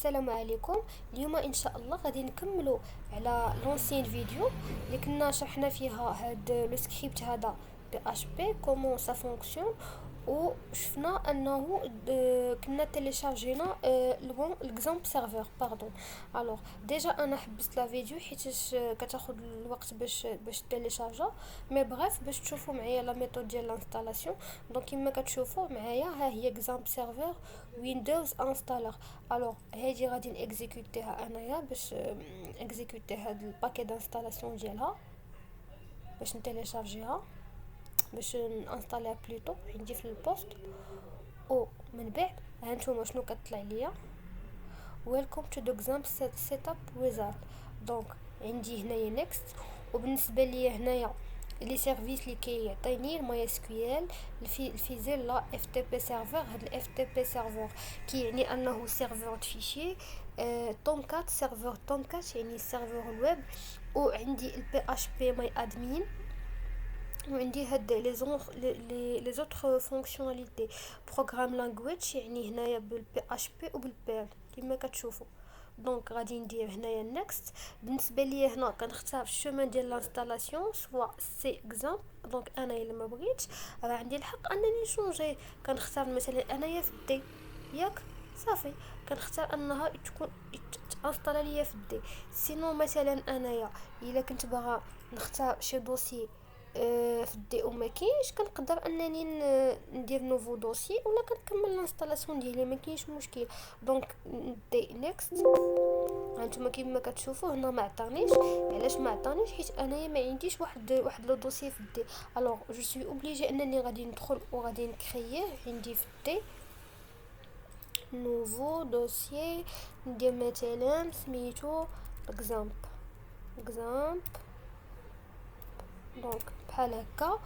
السلام عليكم. اليوم ان شاء الله غادي نكملوا على لونسين فيديو اللي كنا شرحنا فيها هاد لو سكريبت هذا بي اش بي كومون سا فونكسيون، وشفنا انه كنا تيليشارجينا لون الاكزامبل سيرفر باردون. الوغ ديجا انا حبست لا فيديو حيتاش كتاخذ الوقت باش تيليشارجا، مي بغيف باش تشوفوا معايا لا ميثود ديال الانستالاسيون. دونك كما كتشوفوا معايا ها هي اكزامبل سيرفر ويندوز انستالر. الوغ هادي غادي نيكزيكوتيها انايا باش اكزيكوتي هاد الباكي دانستالاسيون ديالها باش نتيليشارجيها، باش نانستاليها بلوتو عندي في البوست. او من بعد هانتوما شنو كطلع ليا، ويلكم تو ذا اكزامبل سيت اب ويزارد. دونك عندي هنايا نيكست، وبالنسبه ليا هنايا لي سيرفيس اللي كيعطيني الماي اس كيو ال الفيزيلا اف تي بي سيرفر. هاد الاف تي بي سيرفر كيعني انه سيرفر فيشي تومكات، سيرفر تومكات يعني سيرفر الويب. وعندي البي اش بي ماي ادمين، وعندي هاد لي زوتر فونكسيوناليتي بروغرام لانجويج يعني هنايا بالبي اش بي وبالبيل كما كتشوفوا. دونك غادي ندير هنايا نيكست. بالنسبه لي هنا كنختار الشومان ديال لانستالاسيون سوا سي اكزامبل. دونك انا الا ما بغيتش راه عندي الحق انني نشونجي، كنختار مثلا انايا في الدي ياك صافي، كنختار انها تكون تانستالا ليا في الدي. سينو مثلا انايا الا كنت باغا نختار شي دوسي في الدي او ما كاينش، كنقدر انني ندير نوفو دوسي ولا كنكمل الانستالاسيون ديالي، ما كاينش مشكل. دونك دي نيكست. هانتوما كيما كتشوفوا هنا ما عطانيش. علاش ما عطانيش؟ حيت انايا ما عنديش واحد لو دوسي في الدي. الوغ جو سوي اوبليجي انني غادي ندخل وغادي نكرييه عندي في الدي نوفو دوسيي، ندير مثلا سميتو اكزامبل. دونك بحال هكا.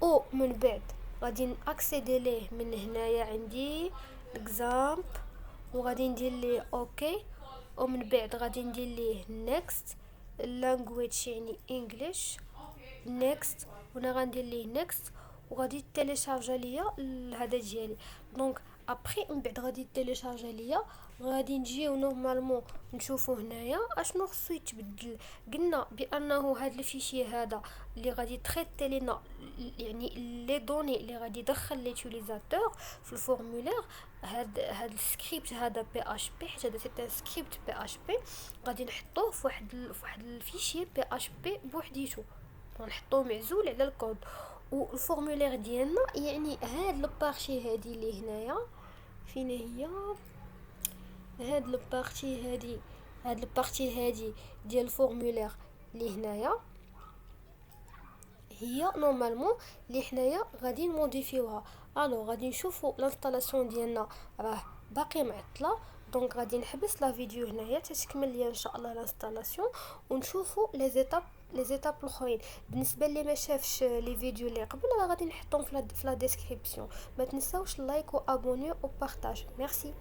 او من بعد غادي ناكسيدي ليه من هنايا عندي اكزامبل، وغادي ندير ليه اوكي. ومن بعد غادي ندير ليه نيكست لانجويج يعني انجليش نيكست، وانا غندير ليه نيكست وغادي تيليشارجا ليا هذا ديالي. دونك ابري من بعد غادي تيليشارجا ليا، غادي نجيو نورمالمون نشوفوا هنايا اشنو خصو يتبدل. قلنا بانه هذا الفيشي هذا اللي غادي تريتي لينا يعني لي دوني اللي غادي يدخل ليوتيليزاتور في الفورمولير. هاد السكريبت هذا بي اش بي، حيت هذا سيت سكريبت بي اش بي، غادي نحطوه في واحد الفيشي بي اش بي بوحديتو، غنحطوه معزول على الكود. والفورمولير ديالنا يعني هاد البارشي هادي اللي هنايا فين هي، هاد البارتي هادي ديال الفورمولير اللي هنايا هي نورمالمون اللي حنايا غادي نموديفيوها. الو غادي نشوفوا الانستالاسيون ديالنا راه باقي معطله. دونك غادي نحبس لا فيديو هنايا تتكمل ليا ان شاء الله الانستالاسيون، ونشوفوا لي زيتاب الاخرين. بالنسبه اللي ما شافش لي فيديو اللي قبل راه غادي نحطهم في لا ديسكريبسيون. ما تنساوش لايك وابونيو وبارطاج. ميرسي.